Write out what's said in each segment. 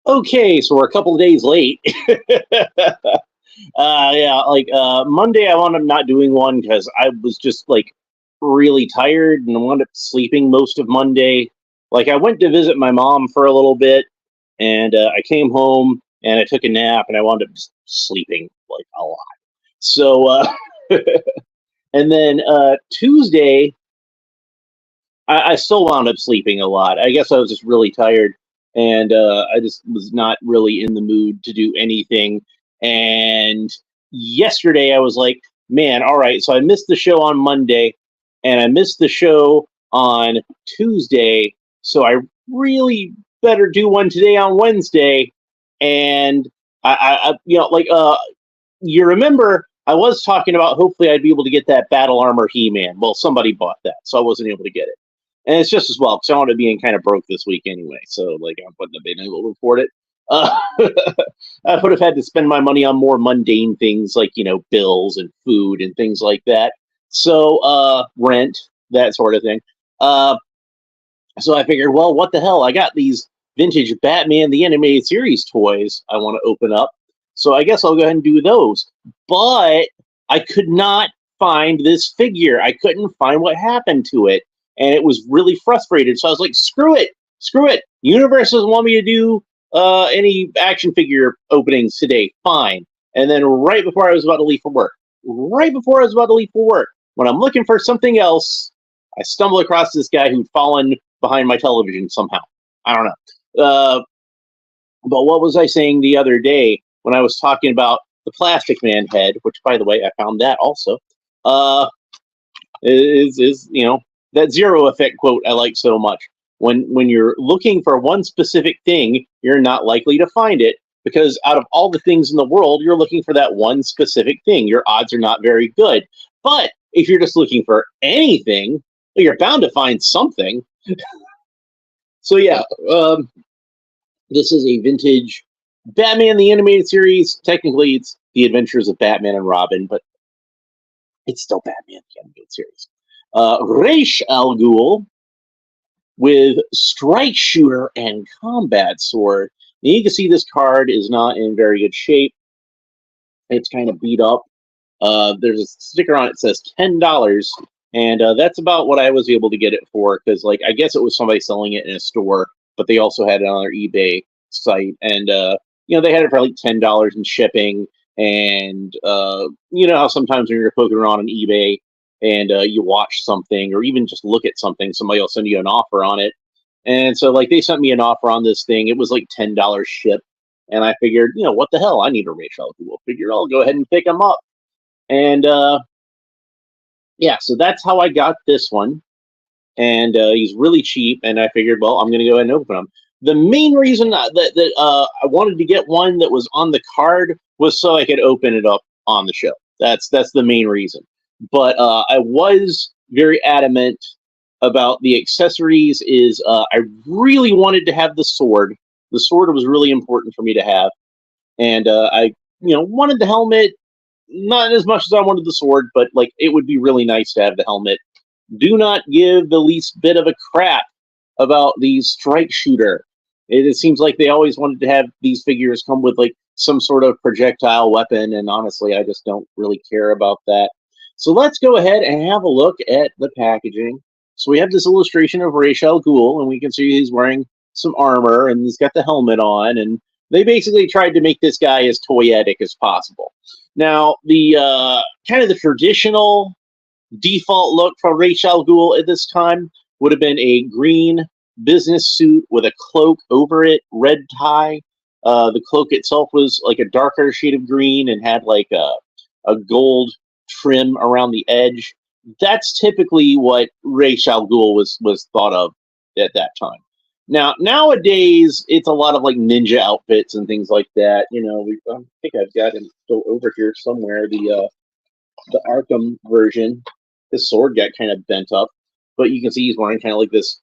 Okay, so we're a couple of days late. Yeah, Monday, I wound up not doing one because I was just like really tired and I wound up sleeping most of Monday. Like, I went to visit my mom for a little bit, and I came home and I took a nap and I wound up just sleeping like a lot. So, and then Tuesday, I still wound up sleeping a lot. I guess I was just really tired, and I just was not really in the mood to do anything. And yesterday, I was like, man, all right. So I missed the show on Monday, and I missed the show on Tuesday. So I really better do one today on Wednesday. And you remember I was talking about hopefully I'd be able to get that Battle Armor He-Man. Well, somebody bought that, so I wasn't able to get it. And it's just as well because I want to be in kind of broke this week anyway. So like I wouldn't have been able to afford it. Uh, I would have had to spend my money on more mundane things like bills and food and things like that. So rent, that sort of thing. Uh, so I figured, well, what the hell? I got these vintage Batman the Animated Series toys I want to open up. So I guess I'll go ahead and do those. But I could not find this figure. I couldn't find what happened to it. And it was really frustrated. So I was like, screw it. Screw it. Universe doesn't want me to do any action figure openings today. Fine. And then right before I was about to leave for work, when I'm looking for something else, I stumble across this guy who'd fallen behind my television somehow. I don't know. But what was I saying the other day when I was talking about the Plastic Man head, which, by the way, I found that also, is that zero effect quote I like so much. When you're looking for one specific thing, you're not likely to find it because out of all the things in the world, you're looking for that one specific thing. Your odds are not very good. But if you're just looking for anything, you're bound to find something. So yeah, this is a vintage Batman the Animated Series. Technically, it's The Adventures of Batman and Robin, but it's still Batman the Animated Series. Ra's al Ghul with Strike Shooter and Combat Sword. Now you can see this card is not in very good shape. It's kind of beat up. There's a sticker on it that says $10, and that's about what I was able to get it for because, like, I guess it was somebody selling it in a store, but they also had it on their eBay site, and they had it for like $10 in shipping. And you know how sometimes when you're poking around on eBay and you watch something or even just look at something, somebody will send you an offer on it. And so, like, they sent me an offer on this thing. It was like $10 ship, and I figured, what the hell? I need a Ra's al Ghul figure. I'll go ahead and pick them up. And yeah, so that's how I got this one. And he's really cheap, and I figured, well, I'm going to go ahead and open them. The main reason that I wanted to get one that was on the card was so I could open it up on the show. That's the main reason. But I was very adamant about the accessories. I really wanted to have the sword. The sword was really important for me to have, and I wanted the helmet. Not as much as I wanted the sword, but like it would be really nice to have the helmet. Do not give the least bit of a crap about the Strike Shooter. It seems like they always wanted to have these figures come with like some sort of projectile weapon, and honestly, I just don't really care about that. So let's go ahead and have a look at the packaging. So we have this illustration of Ra's al Ghul, and we can see he's wearing some armor, and he's got the helmet on, and they basically tried to make this guy as toyetic as possible. Now, the kind of the traditional default look for Ra's al Ghul at this time would have been a green business suit with a cloak over it, red tie. The cloak itself was like a darker shade of green and had like a gold trim around the edge. That's typically what Ra's al Ghul was thought of at that time. Now, nowadays, it's a lot of like ninja outfits and things like that. I think I've got him still over here somewhere. The Arkham version, his sword got kind of bent up, but you can see he's wearing kind of like this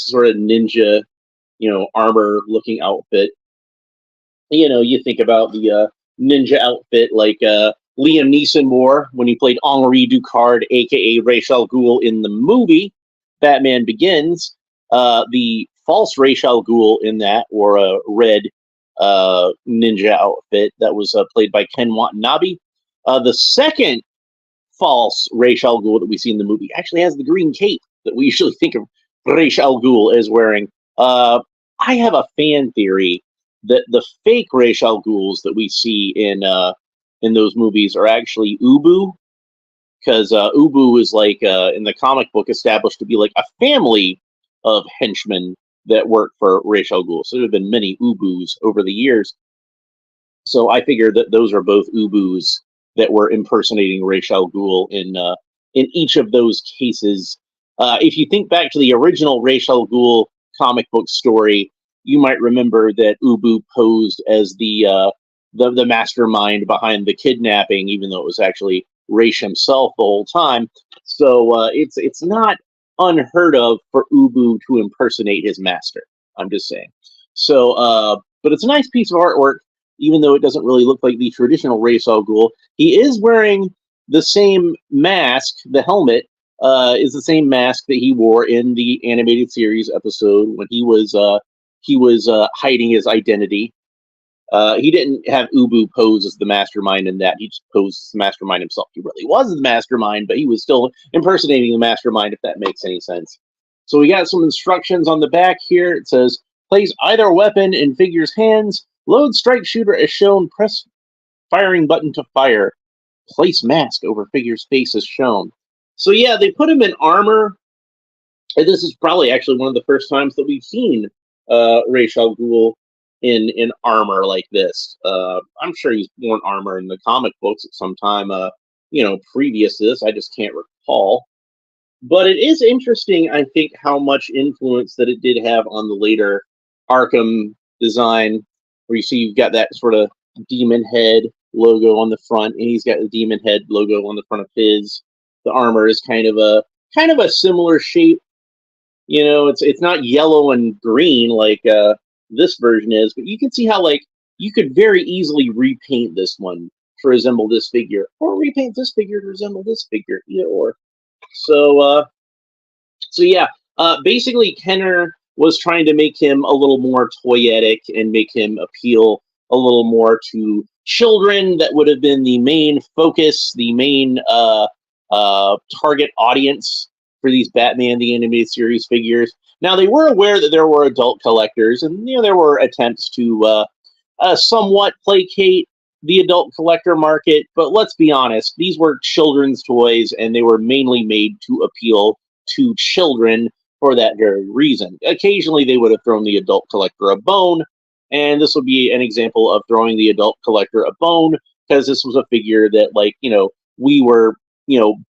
sort of ninja, armor looking outfit. You think about the ninja outfit like Liam Neeson wore when he played Henri Ducard, aka Ra's al Ghul, in the movie Batman Begins. The false Ra's al Ghul in that wore a red ninja outfit that was played by Ken Watanabe. The second false Ra's al Ghul that we see in the movie actually has the green cape that we usually think of Ra's al Ghul as wearing. I have a fan theory that the fake Ra's al Ghuls that we see in those movies are actually Ubu, because Ubu is like in the comic book established to be like a family of henchmen that work for Ra's al Ghul. So there have been many Ubus over the years. So I figured that those are both Ubus that were impersonating Ra's al Ghul in each of those cases. If you think back to the original Ra's al Ghul comic book story, you might remember that Ubu posed as the mastermind behind the kidnapping, even though it was actually Ra's himself the whole time. So it's not unheard of for Ubu to impersonate his master. I'm just saying. So, but it's a nice piece of artwork, even though it doesn't really look like the traditional Ra's al Ghul. He is wearing the same mask. The helmet is the same mask that he wore in the animated series episode when he was hiding his identity. He didn't have Ubu pose as the mastermind in that. He just posed as the mastermind himself. He really was the mastermind, but he was still impersonating the mastermind, if that makes any sense. So we got some instructions on the back here. It says, place either weapon in figure's hands. Load strike shooter as shown. Press firing button to fire. Place mask over figure's face as shown. So yeah, they put him in armor. And this is probably actually one of the first times that we've seen Ra's al Ghul in armor like this. I'm sure he's worn armor in the comic books at some time, previous to this. I just can't recall. But it is interesting, I think, how much influence that it did have on the later Arkham design, where you see you've got that sort of demon head logo on the front, and he's got the demon head logo on the front of his. The armor is kind of a similar shape. It's not yellow and green like this version is, but you can see how you could very easily repaint this one to resemble this figure, or repaint this figure to resemble this figure, either or. So yeah, basically Kenner was trying to make him a little more toyetic and make him appeal a little more to children. That would have been the main focus, the main target audience for these Batman the Animated Series figures. Now, they were aware that there were adult collectors, and there were attempts to somewhat placate the adult collector market, but let's be honest, these were children's toys, and they were mainly made to appeal to children for that very reason. Occasionally, they would have thrown the adult collector a bone, and this would be an example of throwing the adult collector a bone, because this was a figure that, we were,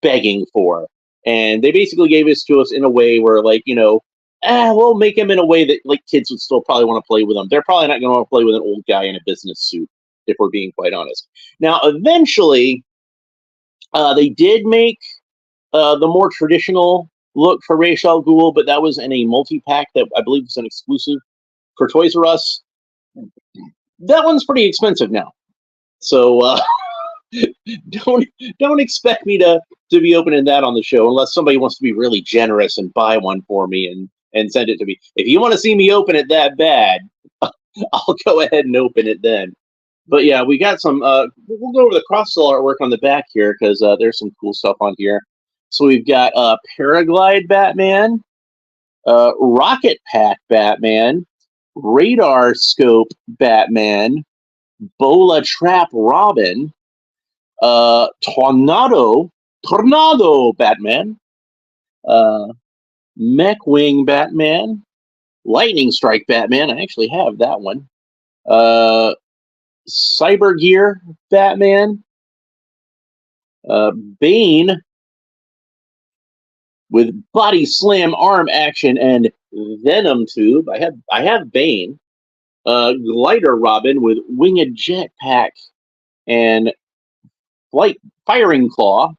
begging for. And they basically gave this to us in a way where, we'll make him in a way that, kids would still probably want to play with him. They're probably not going to want to play with an old guy in a business suit, if we're being quite honest. Now, eventually, they did make the more traditional look for Ra's al Ghul, but that was in a multi-pack that I believe was an exclusive for Toys R Us. That one's pretty expensive now. So don't expect me to be opening that on the show unless somebody wants to be really generous and buy one for me and send it to me. If you want to see me open it that bad, I'll go ahead and open it then. But yeah, we got some, we'll go over the cross-sell artwork on the back here, because there's some cool stuff on here. So we've got Paraglide Batman, Rocket Pack Batman, Radar Scope Batman, Bola Trap Robin, Tornado Batman, Mech Wing Batman, Lightning Strike Batman. I actually have that one. Cyber Gear Batman, Bane with Body Slam arm action and Venom Tube. I have Bane. Glider Robin with Winged Jetpack and Firing Claw.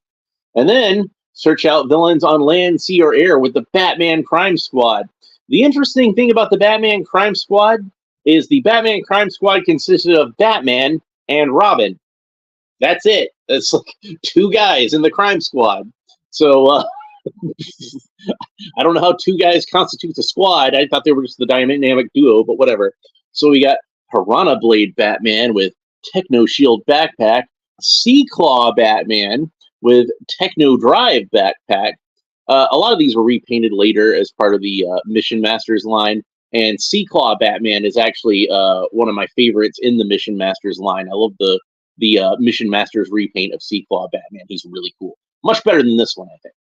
And then search out villains on land, sea, or air with the Batman Crime Squad. The interesting thing about the Batman Crime Squad is the Batman Crime Squad consisted of Batman and Robin. That's it. That's two guys in the crime squad. So I don't know how two guys constitutes a squad. I thought they were just the dynamic duo, but whatever. So we got Piranha Blade Batman with Techno Shield backpack, Sea Claw Batman with Techno Drive backpack. A lot of these were repainted later as part of the Mission Masters line, and Sea Claw Batman is actually one of my favorites in the Mission Masters line. I love the Mission Masters repaint of Sea Claw Batman. He's really cool, much better than this one, I think.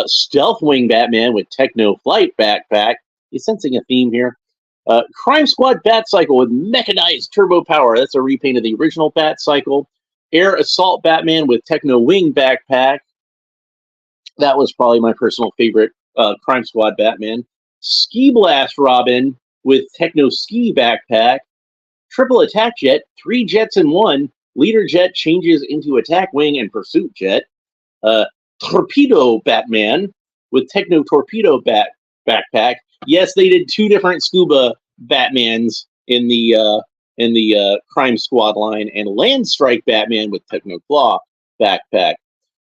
Stealth Wing Batman with Techno Flight backpack. He's sensing a theme here. Crime Squad Bat Cycle with mechanized turbo power. That's a repaint of the original Bat Cycle. Air Assault Batman with Techno Wing backpack. That was probably my personal favorite Crime Squad Batman. Ski Blast Robin with Techno Ski backpack. Triple Attack Jet, 3 jets in 1. Leader Jet changes into Attack Wing and Pursuit Jet. Torpedo Batman with Techno Torpedo backpack. Yes, they did 2 different scuba Batmans in the Crime Squad line, and Land Strike Batman with Techno Claw backpack.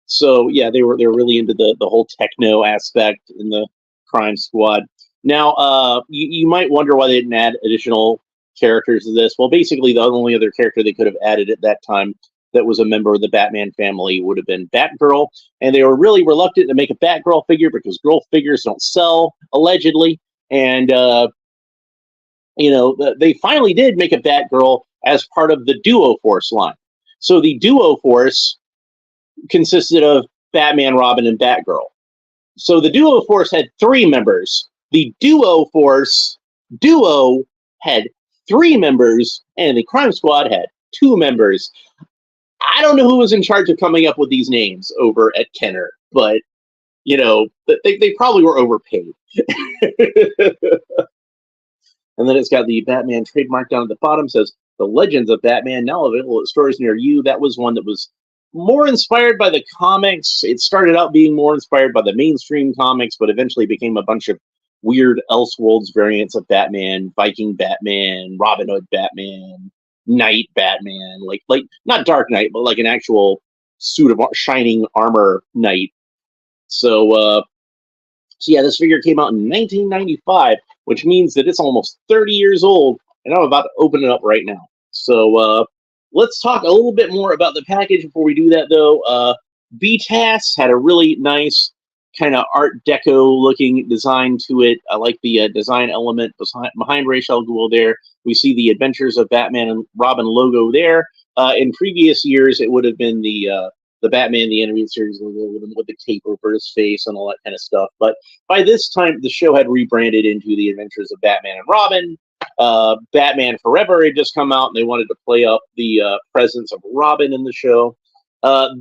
So yeah, they're really into the whole techno aspect in the Crime Squad. Now, you might wonder why they didn't add additional characters to this. Well, basically, the only other character they could have added at that time that was a member of the Batman family would have been Batgirl, and they were really reluctant to make a Batgirl figure because girl figures don't sell, allegedly. And they finally did make a Batgirl as part of the Duo Force line. So the Duo Force consisted of Batman, Robin, and Batgirl. So the Duo Force had 3 members. The Duo Force Duo had 3 members, and the Crime Squad had 2 members. I don't know who was in charge of coming up with these names over at Kenner, but they probably were overpaid. And then it's got the Batman trademark down at the bottom, says The Legends of Batman, now available at stores near you. That was one that was more inspired by the comics. It started out being more inspired by the mainstream comics, but eventually became a bunch of weird Elseworlds variants of Batman, Viking Batman, Robin Hood Batman, Knight Batman, like not Dark Knight, but like an actual suit of shining armor knight. So yeah, this figure came out in 1995, which means that it's almost 30 years old, and I'm about to open it up right now. So let's talk a little bit more about the package before we do that, though. BTAS had a really nice kind of Art Deco looking design to it. I like the design element behind Ra's al Ghul there. We see the Adventures of Batman and Robin logo there. In previous years, it would have been the Batman the Animated Series logo with the cape over his face and all that kind of stuff. But by this time, the show had rebranded into The Adventures of Batman and Robin. Batman Forever had just come out, and they wanted to play up the presence of Robin in the show.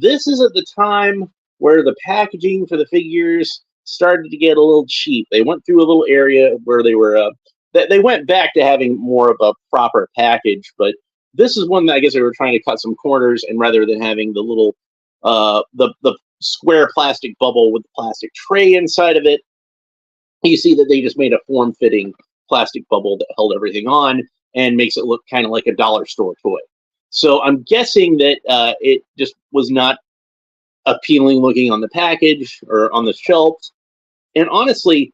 This is at the time where the packaging for the figures started to get a little cheap. They went through a little area where they were they went back to having more of a proper package, but this is one that I guess they were trying to cut some corners, and rather than having the little the square plastic bubble with the plastic tray inside of it, you see that they just made a form-fitting plastic bubble that held everything on and makes it look kind of like a dollar store toy. So I'm guessing that it just was not appealing looking on the package or on the shelves. And honestly,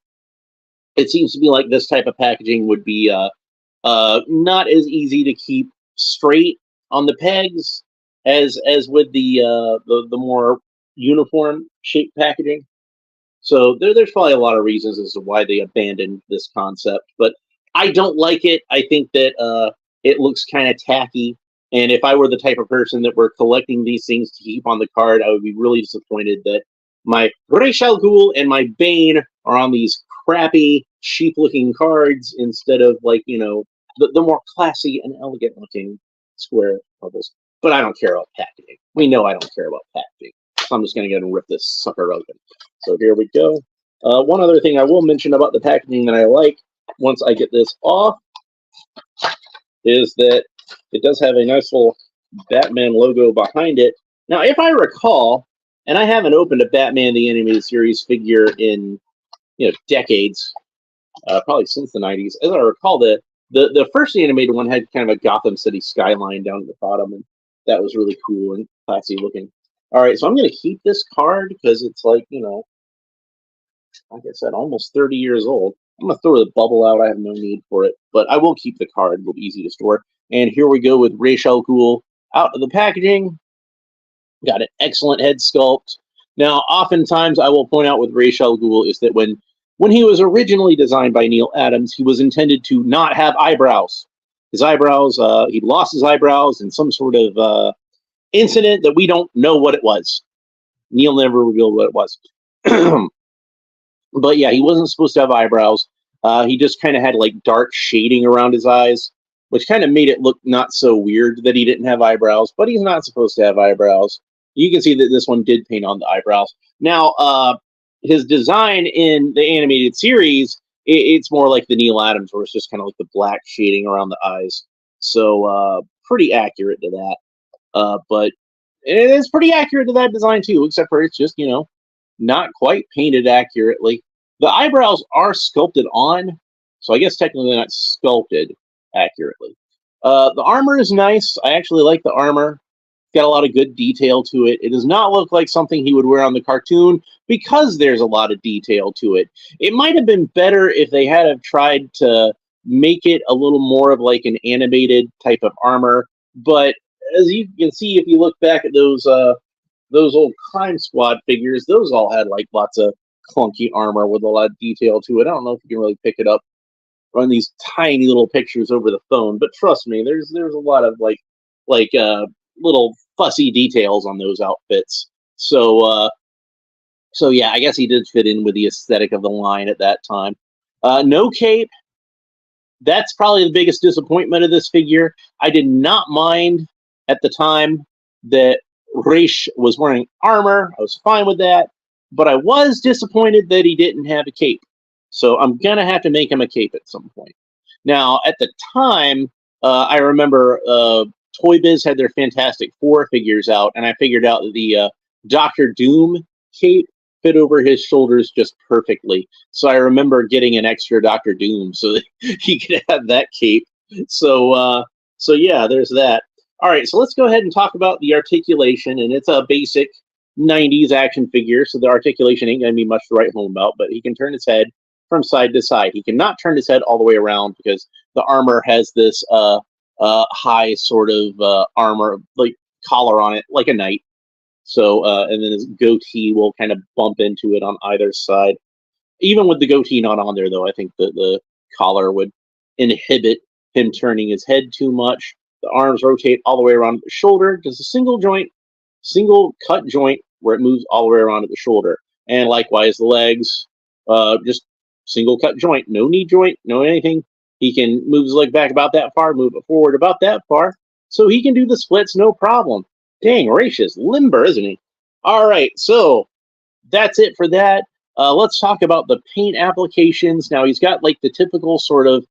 it seems to be like this type of packaging would be not as easy to keep straight on the pegs as with the more uniform shaped packaging. So there's probably a lot of reasons as to why they abandoned this concept, but I don't like it. I think that it looks kind of tacky. And if I were the type of person that were collecting these things to keep on the card, I would be really disappointed that my Ra's al Ghul and my Bane are on these crappy, cheap-looking cards instead of, like, the more classy and elegant-looking square bubbles. But I don't care about packaging. We know I don't care about packaging. So I'm just going to go and rip this sucker open. So here we go. One other thing I will mention about the packaging that I like, once I get this off, is that it does have a nice little Batman logo behind it. Now, if I recall, and I haven't opened a Batman the Animated Series figure in decades, probably since the 90s. As I recall, the first animated one had kind of a Gotham City skyline down at the bottom, and that was really cool and classy looking. All right, so I'm going to keep this card because it's like I said, almost 30 years old. I'm gonna throw the bubble out. I have no need for it, but I will keep the card. It'll be easy to store. And here we go with Rachel Ghul out of the packaging. Got an excellent head sculpt. Now, oftentimes I will point out with Rachel Ghul is that when he was originally designed by Neil Adams, he was intended to not have eyebrows. His eyebrows, he lost his eyebrows in some sort of incident that we don't know what it was. Neil never revealed what it was. But yeah, he wasn't supposed to have eyebrows. He just kind of had like dark shading around his eyes, which kind of made it look not so weird that he didn't have eyebrows. But he's not supposed to have eyebrows. You can see that this one did paint on the eyebrows. Now, his design in the animated series, it's more like the Neil Adams, where it's just kind of like the black shading around the eyes. So pretty accurate to that. But it is pretty accurate to that design too, except for it's just, not quite painted accurately. The eyebrows are sculpted on, so I guess technically they're not sculpted accurately. The armor is nice. I actually like the armor. Got a lot of good detail to it. It does not look like something he would wear on the cartoon because there's a lot of detail to it. It might have been better if they had have tried to make it a little more of like an animated type of armor. But as you can see, if you look back at those old Crime Squad figures, those all had like lots of clunky armor with a lot of detail to it. I don't know if you can really pick it up on these tiny little pictures over the phone, but trust me, there's a lot of like little fussy details on those outfits. So yeah, I guess he did fit in with the aesthetic of the line at that time. No cape. That's probably the biggest disappointment of this figure. I did not mind at the time that Raish was wearing armor. I was fine with that, but I was disappointed that he didn't have a cape. So I'm gonna have to make him a cape at some point. Now, at the time, I remember Toy Biz had their Fantastic Four figures out, and I figured out that the Doctor Doom cape fit over his shoulders just perfectly. So I remember getting an extra Doctor Doom so that he could have that cape. So yeah, there's that. All right, so let's go ahead and talk about the articulation, and it's a basic 90s action figure, so the articulation ain't going to be much to write home about, but he can turn his head from side to side. He cannot turn his head all the way around because the armor has this high sort of armor, like collar on it, like a knight. So, and then his goatee will kind of bump into it on either side. Even with the goatee not on there, though, I think that the collar would inhibit him turning his head too much. The arms rotate all the way around the shoulder. Just a single cut joint where it moves all the way around at the shoulder. And likewise, the legs, just single cut joint, no knee joint, no anything. He can move his leg back about that far, move it forward about that far. So he can do the splits no problem. Dang, Raish is limber, isn't he? All right, so that's it for that. Let's talk about the paint applications. Now, he's got like the typical sort of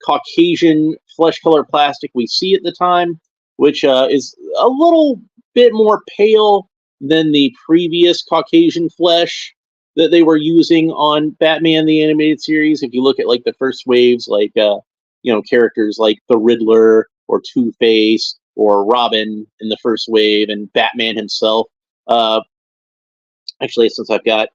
Caucasian flesh color plastic we see at the time, which is a little bit more pale than the previous Caucasian flesh that they were using on Batman the Animated Series. If you look at like the first waves, like characters like the Riddler or Two-Face or Robin in the first wave, and Batman himself. Actually, since I've got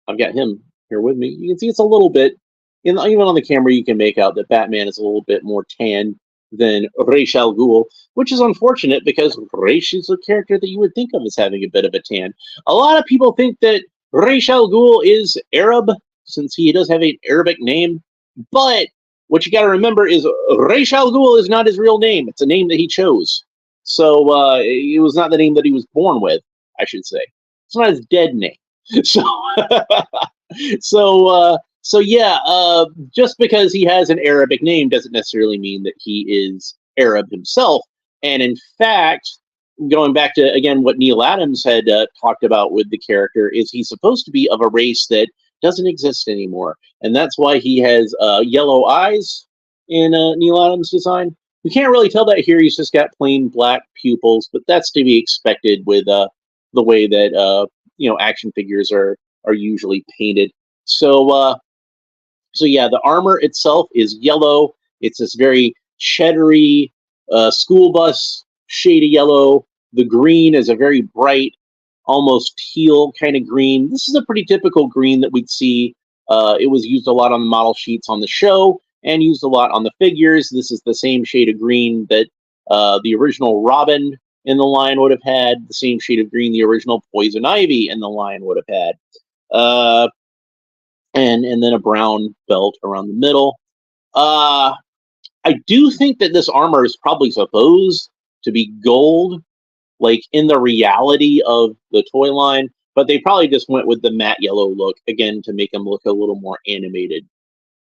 him here with me, you can see it's a little bit, even on the camera, you can make out that Batman is a little bit more tan than Ra's al Ghul, which is unfortunate because Ra's is a character that you would think of as having a bit of a tan. A lot of people think that Ra's al Ghul is Arab, since he does have an Arabic name, but what you got to remember is Ra's al Ghul is not his real name. It's a name that he chose. So it was not the name that he was born with, I should say. It's not his dead name. So yeah, just because he has an Arabic name doesn't necessarily mean that he is Arab himself. And in fact, going back to, again, what Neil Adams had talked about with the character, is he's supposed to be of a race that doesn't exist anymore. And that's why he has yellow eyes in Neil Adams' design. We can't really tell that here. He's just got plain black pupils, but that's to be expected with the way that action figures are usually painted. So yeah, the armor itself is yellow. It's this very cheddary school bus shade of yellow. The green is a very bright, almost teal kind of green. This is a pretty typical green that we'd see It was used a lot on the model sheets on the show and used a lot on the figures. This is the same shade of green that the original Robin in the line would have had, the same shade of green the original Poison Ivy in the line would have had. Uh, and then a brown belt around the middle. I do think that this armor is probably supposed to be gold, like in the reality of the toy line, but they probably just went with the matte yellow look again to make him look a little more animated.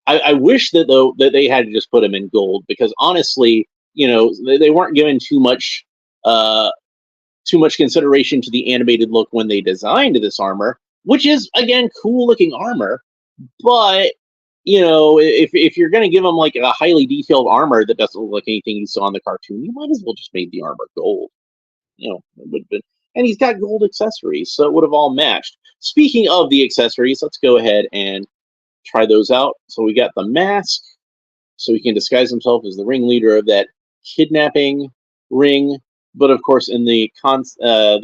I wish that though that they had to just put him in gold because honestly, they weren't given uh, too much consideration to the animated look when they designed this armor, which is again cool looking armor, but if you're going to give him like a highly detailed armor that doesn't look like anything you saw in the cartoon, you might as well just make the armor gold. It would have been, and he's got gold accessories, so it would have all matched. Speaking of the accessories, let's go ahead and try those out. So we got the mask, so he can disguise himself as the ringleader of that kidnapping ring. But of course, in the context of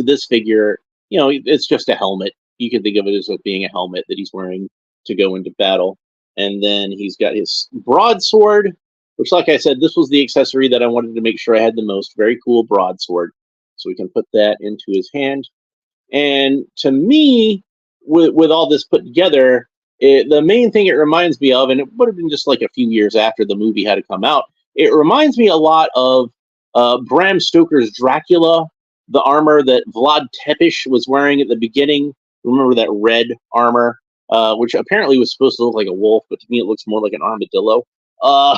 this figure, it's just a helmet. You can think of it as being a helmet that he's wearing to go into battle. And then he's got his broadsword, which, like I said, this was the accessory that I wanted to make sure I had the most. Very cool broadsword. So we can put that into his hand. And to me, with all this put together, the main thing it reminds me of, and it would have been just like a few years after the movie had to come out, it reminds me a lot of Bram Stoker's Dracula, the armor that Vlad Tepes was wearing at the beginning. Remember that red armor, which apparently was supposed to look like a wolf, but to me it looks more like an armadillo. Uh,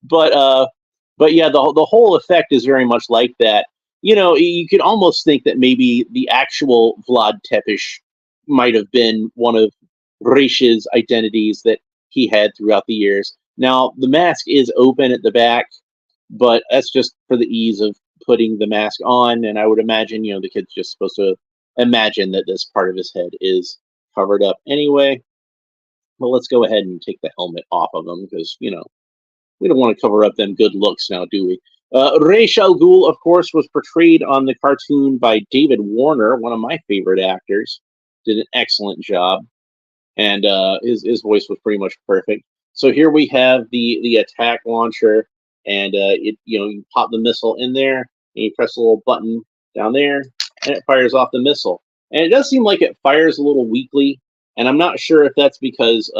but but yeah, the whole effect is very much like that. You could almost think that maybe the actual Vlad Tepes might have been one of Reish's identities that he had throughout the years. Now, the mask is open at the back, but that's just for the ease of putting the mask on. And I would imagine, the kid's just supposed to imagine that this part of his head is covered up anyway. But let's go ahead and take the helmet off of him because, we don't want to cover up them good looks now, do we? Ra's al Ghul, of course, was portrayed on the cartoon by David Warner, one of my favorite actors. Did an excellent job, and his voice was pretty much perfect. So here we have the attack launcher, and you pop the missile in there, and you press a little button down there, and it fires off the missile. And it does seem like it fires a little weakly, and I'm not sure if that's because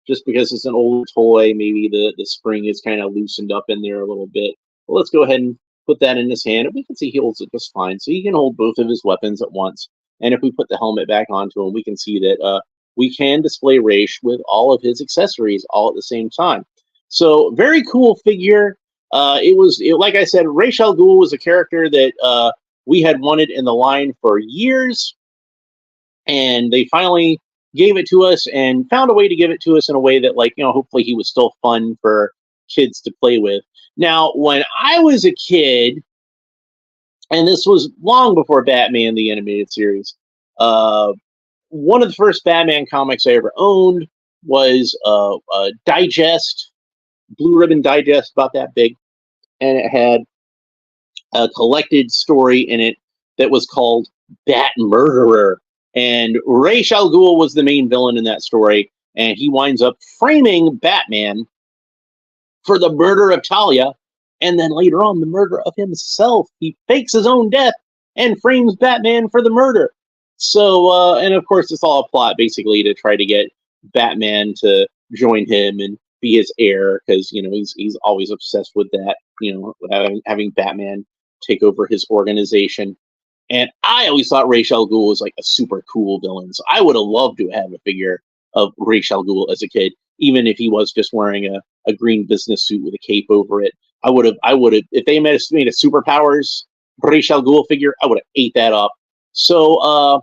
just because it's an old toy, maybe the spring is kind of loosened up in there a little bit. Well, let's go ahead and put that in his hand, and we can see he holds it just fine. So he can hold both of his weapons at once. And if we put the helmet back onto him, we can see that we can display Ra's with all of his accessories all at the same time. So very cool figure. Like I said, Ra's al Ghul was a character that we had wanted in the line for years, and they finally gave it to us and found a way to give it to us in a way that, hopefully he was still fun for kids to play with. Now, when I was a kid, and this was long before Batman the Animated Series, one of the first Batman comics I ever owned was a digest, Blue Ribbon Digest, about that big, and it had a collected story in it that was called Bat Murderer. And Ra's al Ghul was the main villain in that story, and he winds up framing Batman for the murder of Talia, and then later on the murder of himself. He fakes his own death and frames Batman for the murder. So, and of course, it's all a plot basically to try to get Batman to join him and be his heir because he's always obsessed with that. Having Batman take over his organization. And I always thought Ra's al Ghul was like a super cool villain. So I would have loved to have a figure of Ra's al Ghul as a kid, even if he was just wearing a green business suit with a cape over it. I would have, if they made a superpowers Ra's al Ghul figure, I would have ate that up. So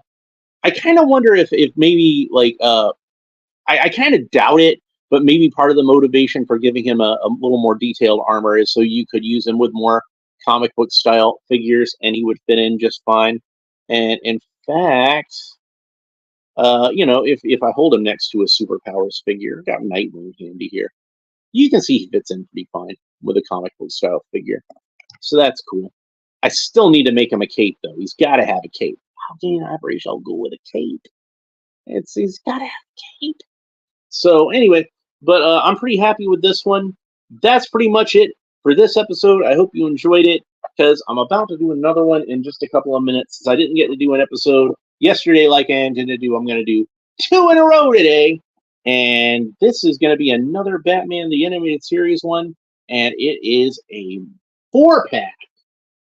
I kind of wonder if maybe I kind of doubt it, but maybe part of the motivation for giving him a little more detailed armor is so you could use him with more comic book style figures and he would fit in just fine. And in fact, if I hold him next to a superpowers figure, got Nightwing handy here, you can see he fits in pretty fine with a comic book style figure. So that's cool. I still need to make him a cape though. He's got to have a cape. how can you not have Ra's al Ghul with a cape? He's got to have a cape. So anyway, but I'm pretty happy with this one. That's pretty much it for this episode. I hope you enjoyed it because I'm about to do another one in just a couple of minutes. Since I didn't get to do an episode yesterday like I intended to do, I'm going to do 2 in a row today. And this is going to be another Batman the Animated Series one, and it is a 4-pack.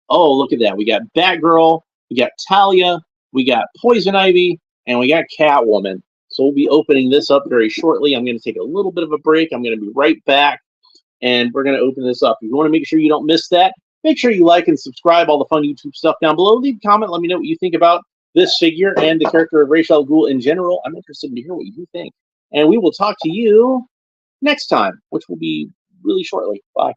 Oh, look at that. We got Batgirl, we got Talia, we got Poison Ivy, and we got Catwoman. So we'll be opening this up very shortly. I'm going to take a little bit of a break. I'm going to be right back, and we're going to open this up. If you want to make sure you don't miss that, make sure you like and subscribe, all the fun YouTube stuff down below. Leave a comment. Let me know what you think about this figure and the character of Ra's al Ghul in general. I'm interested to hear what you think. And we will talk to you next time, which will be really shortly. Bye.